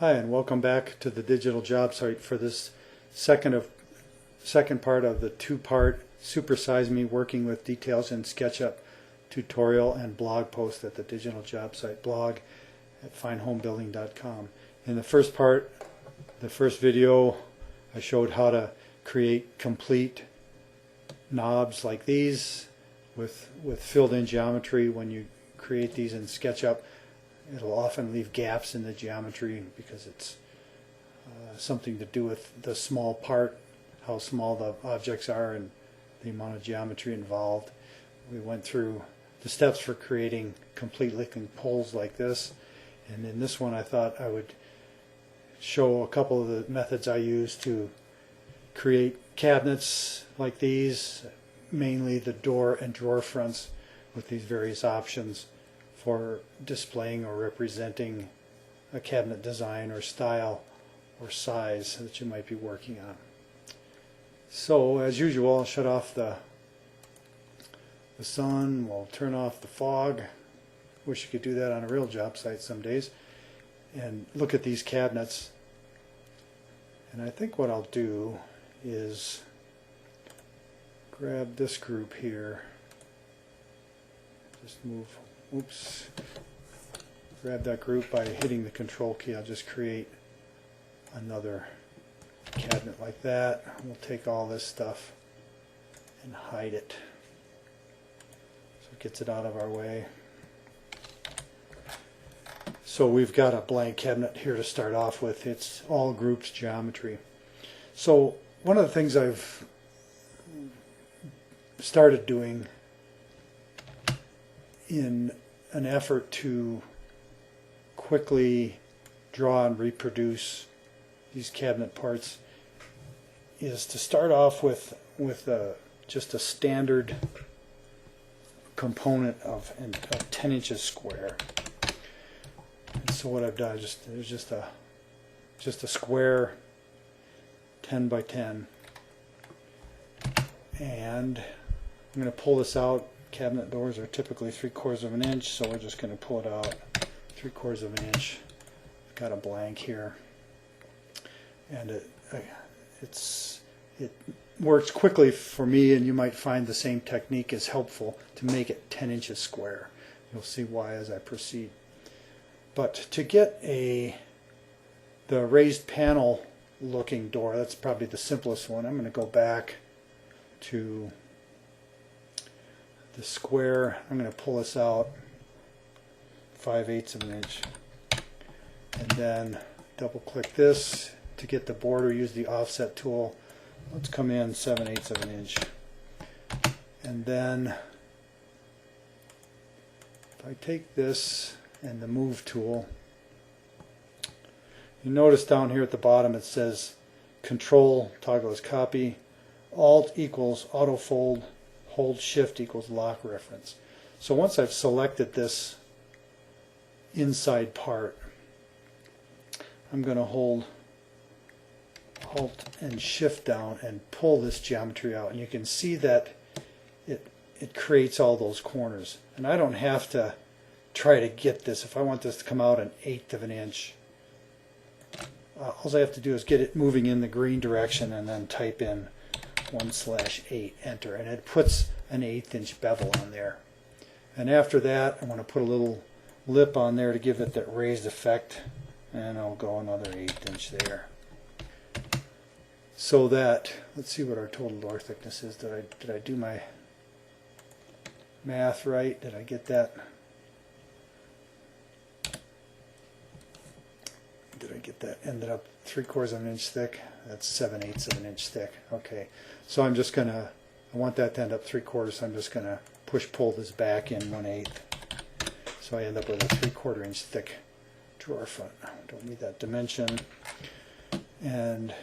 Hi, and welcome back to the digital job site for this second part of the two-part Supersize Me Working with Details in SketchUp tutorial and blog post at the digital job site blog at finehomebuilding.com. In the first part, the first video, I showed how to create complete knobs like these with filled-in geometry. When you create these in SketchUp, it'll often leave gaps in the geometry because it's something to do with the small part, how small the objects are and the amount of geometry involved. We went through the steps for creating complete looking poles like this, and in this one I thought I would show a couple of the methods I use to create cabinets like these, mainly the door and drawer fronts with these various options for displaying or representing a cabinet design or style or size that you might be working on. So as usual, I'll shut off the sun, we'll turn off the fog. Wish you could do that on a real job site some days, and look at these cabinets. And I think what I'll do is grab this group here, just move, oops, grab that group by hitting the control key. I'll just create another cabinet like that. We'll take all this stuff and hide it so it gets it out of our way. So we've got a blank cabinet here to start off with. It's all grouped geometry. So one of the things I've started doing in an effort to quickly draw and reproduce these cabinet parts is to start off with just a standard component of 10 inches square. And so what I've done is there's just a square 10 by 10, and I'm going to pull this out. Cabinet doors are typically 3/4 of an inch, so we're just going to pull it out 3/4 of an inch. I've got a blank here, and it works quickly for me, and you might find the same technique is helpful to make it 10 inches square. You'll see why as I proceed. But to get the raised panel looking door, that's probably the simplest one. I'm going to go back to the square. I'm going to pull this out 5/8 of an inch, and then double click this to get the border. Use the offset tool. Let's come in 7/8 of an inch, and then if I take this and the move tool, you notice down here at the bottom it says Control toggle is copy, Alt equals auto fold, hold Shift equals lock reference. So once I've selected this inside part, I'm going to hold Alt and Shift down and pull this geometry out, and you can see that it creates all those corners. And I don't have to try to get this. If I want this to come out 1/8 of an inch, all I have to do is get it moving in the green direction and then type in 1/8, enter, and it puts an 1/8 inch bevel on there. And after that, I want to put a little lip on there to give it that raised effect, and I'll go another 1/8 inch there. So that, let's see what our total door thickness is. Did I do my math right? Did I get that? Ended up 3/4 of an inch thick. That's 7/8 of an inch thick. Okay, so I'm just gonna, I want that to end up 3/4, so I'm just gonna pull this back in 1/8. So I end up with a 3/4 inch thick drawer front. Don't need that dimension. And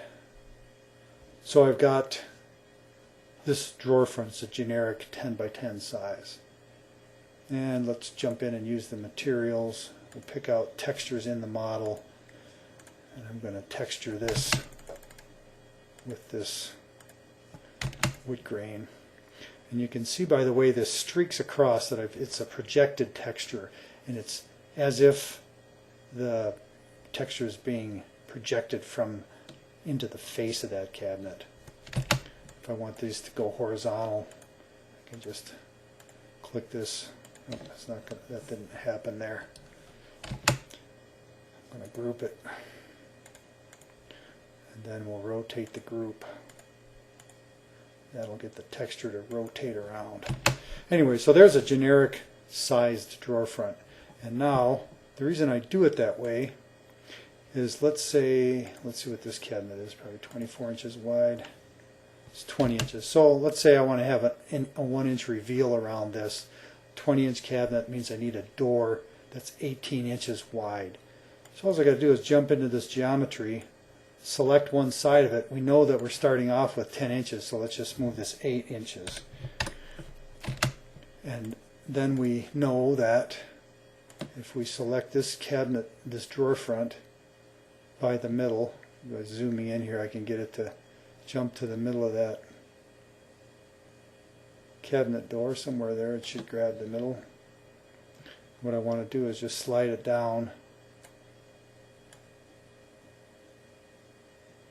so I've got this drawer front. It's a generic 10 by 10 size. And let's jump in and use the materials. We'll pick out textures in the model, and I'm going to texture this with this wood grain. And you can see by the way this streaks across that it's a projected texture, and it's as if the texture is being projected from into the face of that cabinet. If I want these to go horizontal, I can just click this. Oh, that's not gonna, that didn't happen there. I'm going to group it, and then we'll rotate the group. That'll get the texture to rotate around. Anyway, so there's a generic sized drawer front. And now, the reason I do it that way is, let's see what this cabinet is, probably 24 inches wide. It's 20 inches. So let's say I want to have a 1-inch reveal around this. 20-inch cabinet means I need a door that's 18 inches wide. So all I got to do is jump into this geometry, select one side of it. We know that we're starting off with 10 inches, so let's just move this 8 inches. And then we know that if we select this cabinet, this drawer front, by the middle, by zooming in here, I can get it to jump to the middle of that cabinet door, somewhere there. It should grab the middle. What I want to do is just slide it down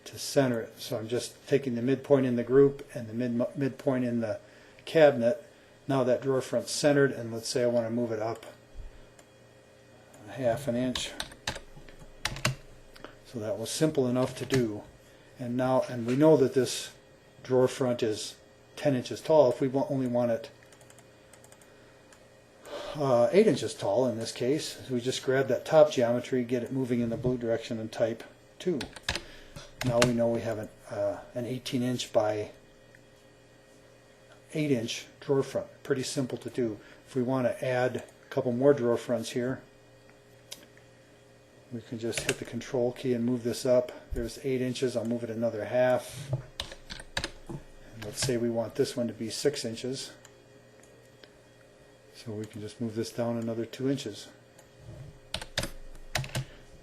to center it. So I'm just taking the midpoint in the group and the midpoint in the cabinet. Now that drawer front's centered, and let's say I want to move it up a 1/2 inch. So that was simple enough to do. And now, and we know that this drawer front is 10 inches tall. If we only want it 8 inches tall in this case, so we just grab that top geometry, get it moving in the blue direction, and type 2. Now we know we have an 18-inch by 8-inch drawer front. Pretty simple to do. If we want to add a couple more drawer fronts here, we can just hit the control key and move this up. There's 8 inches. I'll move it another 1/2. And let's say we want this one to be 6 inches. So we can just move this down another 2 inches.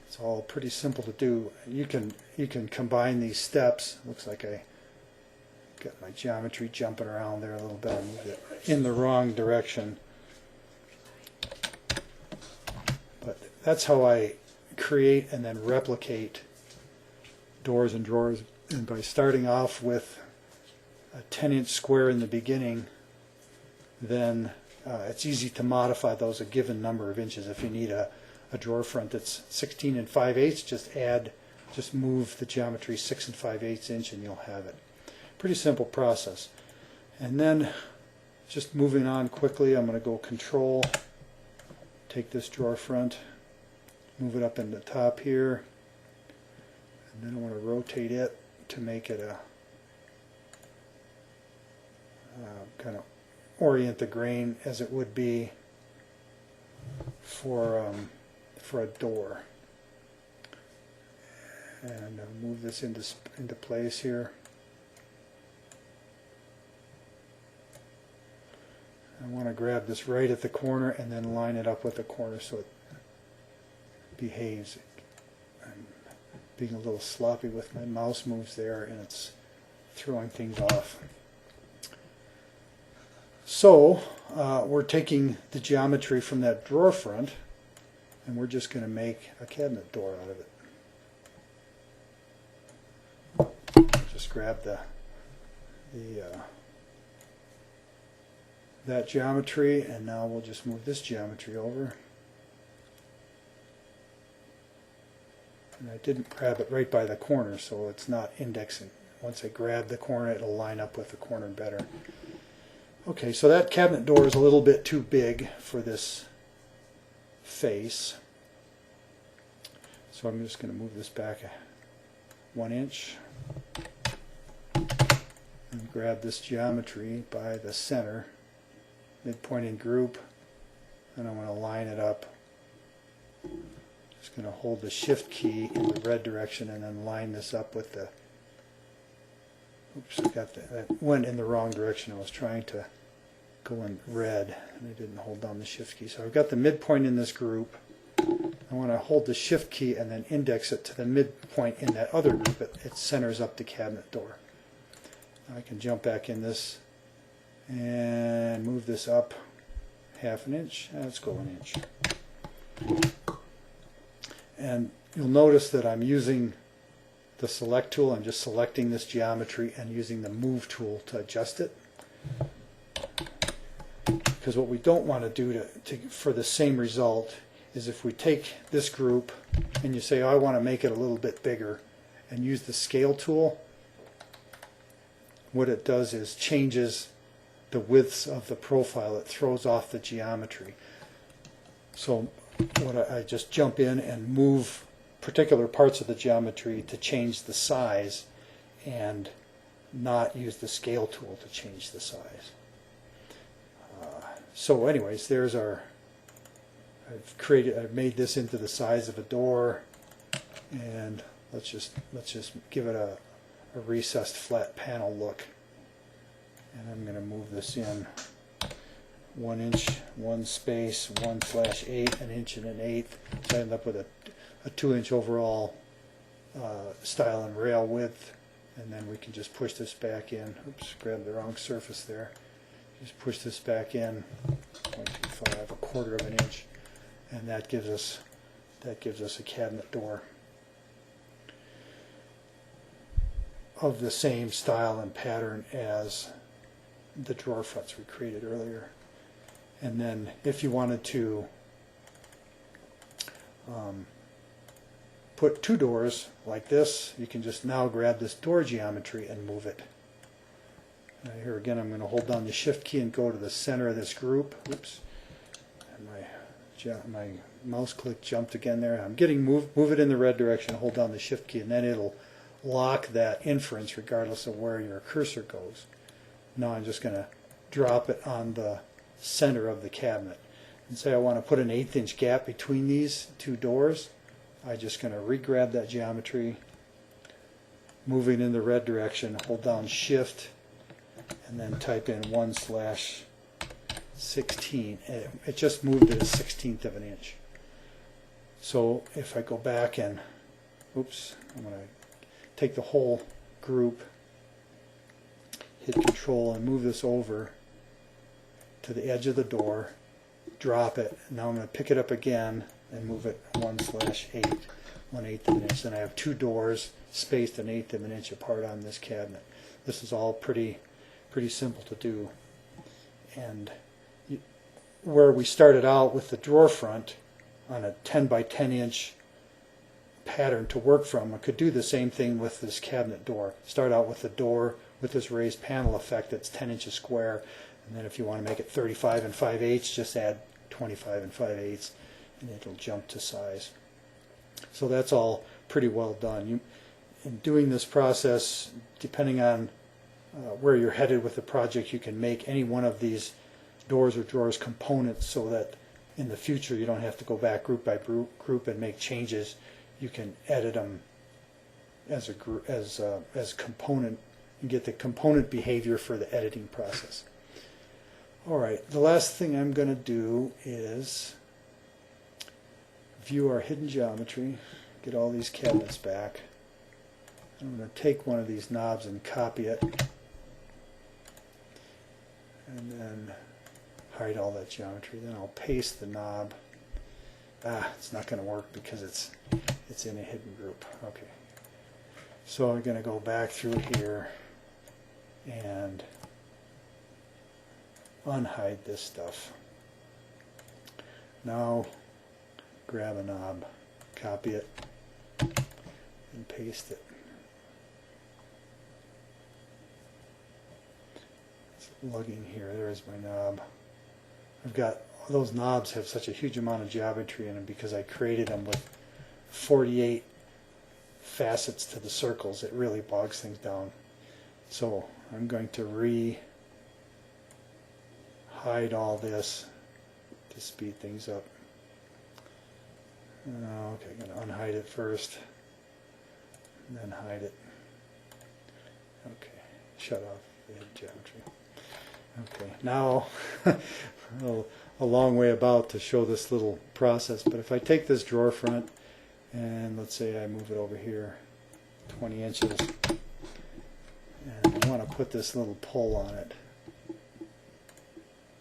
It's all pretty simple to do. You can combine these steps. Looks like I got my geometry jumping around there a little bit. I moved it in the wrong direction. But that's how I create and then replicate doors and drawers. And by starting off with a 10-inch square in the beginning, then it's easy to modify those a given number of inches. If you need a drawer front that's 16 5/8, just move the geometry 6 5/8 inch and you'll have it. Pretty simple process. And then just moving on quickly, I'm going to go Control, take this drawer front, move it up in the top here, and then I want to rotate it to make it a kind of orient the grain as it would be for a door. And move this into place here. I want to grab this right at the corner and then line it up with the corner so it behaves. I'm being a little sloppy with my mouse moves there, and it's throwing things off. So we're taking the geometry from that drawer front and we're just going to make a cabinet door out of it. Just grab that geometry, and now we'll just move this geometry over. And I didn't grab it right by the corner, so it's not indexing. Once I grab the corner, it'll line up with the corner better. Okay, so that cabinet door is a little bit too big for this face. So I'm just going to move this back 1 inch and grab this geometry by the center, midpoint in group, and I want to line it up. Just going to hold the Shift key in the red direction and then line this up with the, oops, I got that went in the wrong direction. I was trying to go in red and I didn't hold down the Shift key. So I've got the midpoint in this group. I want to hold the Shift key and then index it to the midpoint in that other group. It centers up the cabinet door. I can jump back in this and move this up 1/2 inch. Let's go 1 inch. And you'll notice that I'm using the select tool. I'm just selecting this geometry and using the move tool to adjust it. Because what we don't want to do for the same result is if we take this group and you say, oh, I want to make it a little bit bigger, and use the scale tool, what it does is changes the widths of the profile. It throws off the geometry. So what I just jump in and move particular parts of the geometry to change the size and not use the scale tool to change the size. So anyways, there's our, I've made this into the size of a door, and let's just give it a recessed flat panel look. And I'm going to move this in 1 inch, 1 space, 1/8, 1 inch and 1/8. So I end up with a 2-inch overall stile and rail width. And then we can just push this back in. Oops, grabbed the wrong surface there. Just push this back in 0.25, 1/4 of an inch, and that gives us a cabinet door of the same style and pattern as the drawer fronts we created earlier. And then if you wanted to put 2 doors like this, you can just now grab this door geometry and move it. Here again, I'm going to hold down the shift key and go to the center of this group. Oops, and my mouse click jumped again there. I'm getting move it in the red direction, hold down the shift key, and then it'll lock that inference regardless of where your cursor goes. Now I'm just going to drop it on the center of the cabinet. And say I want to put an 1/8 inch gap between these 2 doors. I'm just going to re-grab that geometry, moving in the red direction, hold down shift, and then type in 1/16. It just moved it a 1/16 of an inch. So if I go back and, oops, I'm going to take the whole group, hit Control and move this over to the edge of the door, drop it. Now I'm going to pick it up again and move it 1/8, 1/8 of an inch. Then I have 2 doors spaced 1/8 of an inch apart on this cabinet. This is all pretty simple to do. And where we started out with the drawer front on a 10 by 10 inch pattern to work from, I could do the same thing with this cabinet door. Start out with the door with this raised panel effect that's 10 inches square, and then if you want to make it 35 5/8, just add 25 5/8, and it'll jump to size. So that's all pretty well done. In doing this process, depending on where you're headed with the project, you can make any one of these doors or drawers components so that in the future you don't have to go back group by group and make changes. You can edit them as a component and get the component behavior for the editing process. Alright, the last thing I'm going to do is view our hidden geometry, get all these cabinets back. I'm going to take one of these knobs and copy it, and then hide all that geometry. Then I'll paste the knob. It's not going to work because it's in a hidden group. Okay, so I'm going to go back through here and unhide this stuff. Now grab a knob, copy it, and paste it. It's lugging here. There's my knob. I've got those knobs have such a huge amount of geometry in them because I created them with 48 facets to the circles. It really bogs things down. So I'm going to hide all this to speed things up. Okay, I'm going to unhide it first, and then hide it. Okay, shut off the geometry. Okay, now a long way about to show this little process, but if I take this drawer front and let's say I move it over here 20 inches, and I want to put this little pull on it.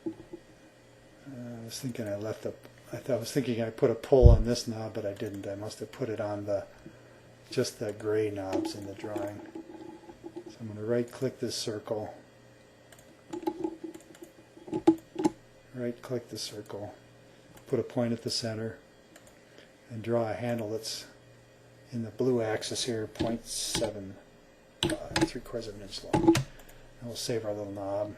I was thinking I left I was thinking I put a pull on this knob, but I didn't. I must have put it on just the gray knobs in the drawing. So I'm going to right click this circle, right click the circle, put a point at the center, and draw a handle that's in the blue axis here, 0.7, 3/4 of an inch long. And we'll save our little knob.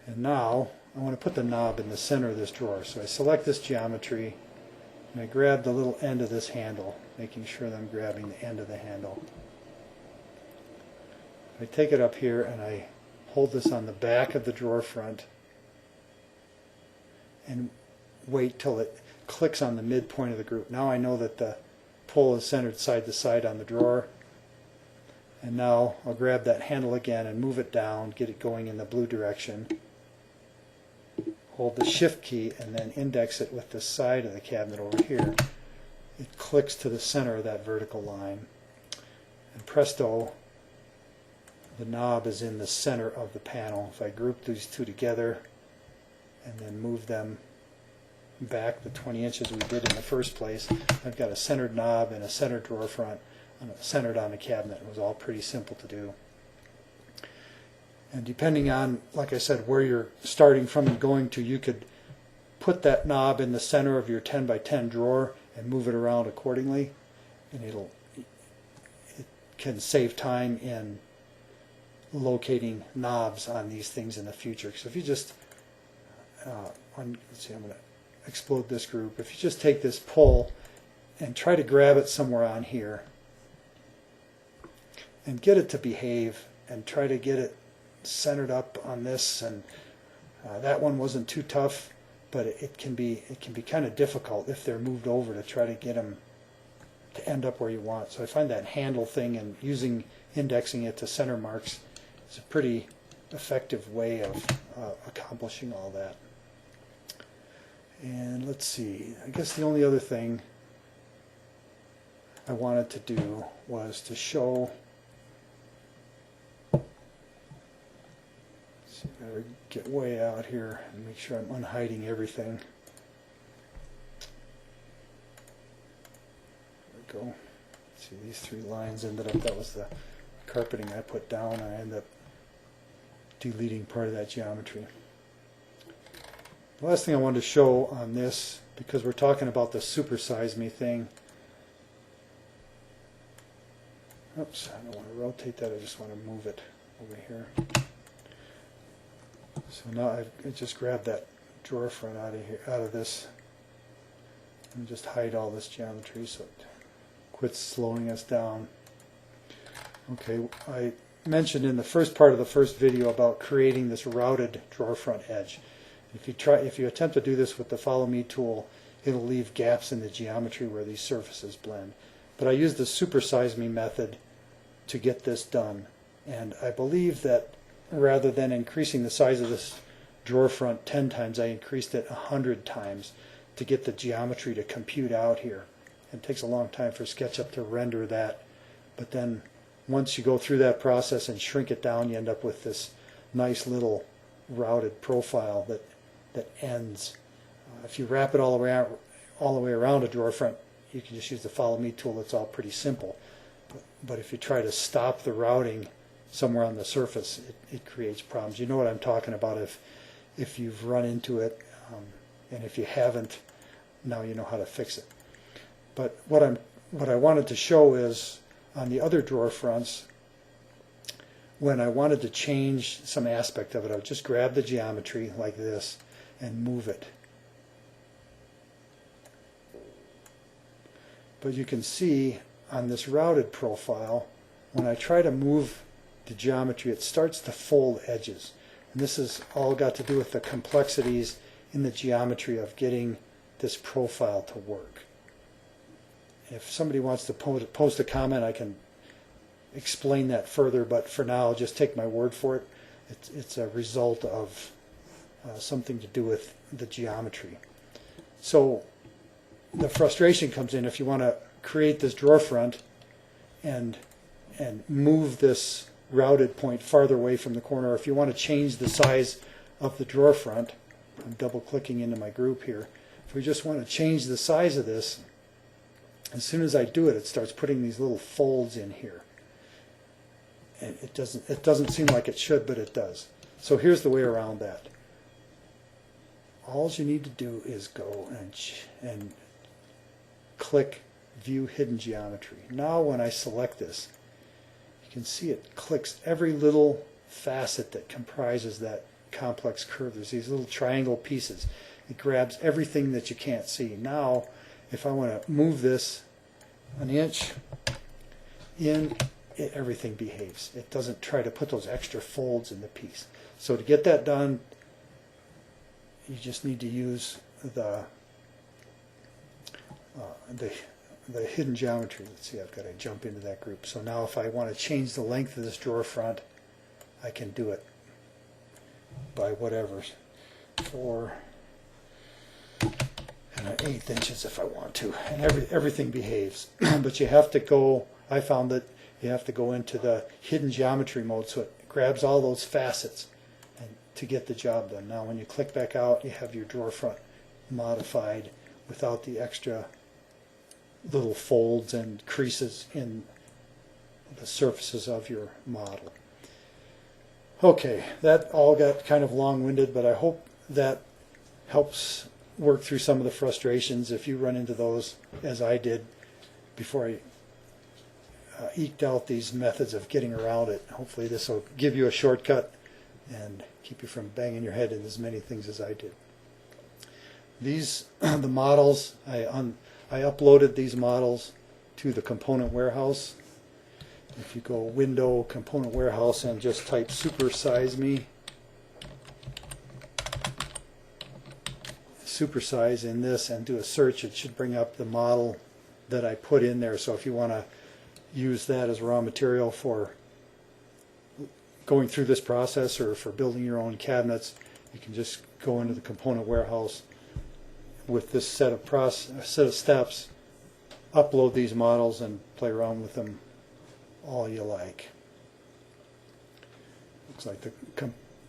And now I want to put the knob in the center of this drawer. So I select this geometry and I grab the little end of this handle, making sure that I'm grabbing the end of the handle. I take it up here and I hold this on the back of the drawer front and wait till it clicks on the midpoint of the group. Now I know that the pull is centered side to side on the drawer. And now I'll grab that handle again and move it down, get it going in the blue direction. Hold the shift key and then index it with the side of the cabinet over here. It clicks to the center of that vertical line. And presto, the knob is in the center of the panel. If I group these two together and then move them back the 20 inches we did in the first place, I've got a centered knob and a centered drawer front centered on the cabinet. It was all pretty simple to do. And depending on, like I said, where you're starting from and going to, you could put that knob in the center of your 10 by 10 drawer and move it around accordingly, and it can save time in locating knobs on these things in the future. So if you just let's see, I'm going to explode this group. If you just take this pull and try to grab it somewhere on here and get it to behave and try to get it centered up on this, and that one wasn't too tough, but it can be kind of difficult if they're moved over to try to get them to end up where you want. So I find that handle thing and indexing it to center marks is a pretty effective way of accomplishing all that. And let's see, I guess the only other thing I wanted to do was to show, see, I gotta get way out here and make sure I'm unhiding everything. There we go. See, these three lines ended up, that was the carpeting I put down. I ended up deleting part of that geometry. The last thing I wanted to show on this, because we're talking about the supersize me thing. Oops, I don't want to rotate that, I just want to move it over here. So now I just grabbed that drawer front out of here, out of this, and just hide all this geometry so it quits slowing us down. Okay, I mentioned in the first part of the first video about creating this routed drawer front edge. If you attempt to do this with the Follow Me tool, it'll leave gaps in the geometry where these surfaces blend. But I used the supersize me method to get this done, and I believe that rather than increasing the size of this drawer front 10 times, I increased it 100 times to get the geometry to compute out here. It takes a long time for SketchUp to render that, but then once you go through that process and shrink it down, you end up with this nice little routed profile that ends. If you wrap it all the way around a drawer front, you can just use the Follow Me tool. It's all pretty simple. But if you try to stop the routing somewhere on the surface, it creates problems. You know what I'm talking about if you've run into it, and if you haven't, now you know how to fix it. But what I wanted to show is on the other drawer fronts, when I wanted to change some aspect of it, I would just grab the geometry like this and move it. But you can see on this routed profile, when I try to move the geometry, it starts to fold edges. And this has all got to do with the complexities in the geometry of getting this profile to work. If somebody wants to post a comment, I can explain that further, but for now, I'll just take my word for it. It's a result of something to do with the geometry. So the frustration comes in if you want to create this drawer front and move this routed point farther away from the corner, or if you want to change the size of the drawer front. I'm double clicking into my group here. if we just want to change the size of this, as soon as I do it, it starts putting these little folds in here. And it doesn't seem like it should, but it does. So here's the way around that. All you need to do is go and click View Hidden Geometry. Now when I select this, you can see it clicks every little facet that comprises that complex curve. There's these little triangle pieces. It grabs everything that you can't see. Now, if I want to move this an inch in, everything behaves. It doesn't try to put those extra folds in the piece. So to get that done, you just need to use the hidden geometry. Let's see, I've got to jump into that group. So now if I want to change the length of this drawer front, I can do it by whatever, 4 1/8 inches if I want to, and everything behaves. But you have to go, I found that you have to go into the hidden geometry mode so it grabs all those facets and to get the job done. Now when you click back out, you have your drawer front modified without the extra little folds and creases in the surfaces of your model. Okay, that all got kind of long-winded, but I hope that helps work through some of the frustrations if you run into those, as I did before I eked out these methods of getting around it. Hopefully this will give you a shortcut and keep you from banging your head in as many things as I did. These, the models, I uploaded these models to the component warehouse. If you go Window, Component Warehouse, and just type Super Size Me, supersize in this and do a search, it should bring up the model that I put in there. So if you want to use that as raw material for going through this process or for building your own cabinets, you can just go into the component warehouse with this set of steps, upload these models and play around with them all you like. Looks like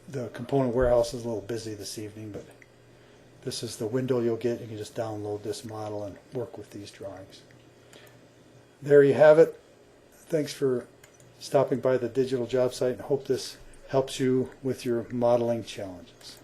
the component warehouse is a little busy this evening, but this is the window you'll get. You can just download this model and work with these drawings. There you have it. Thanks for stopping by the digital job site, and hope this helps you with your modeling challenges.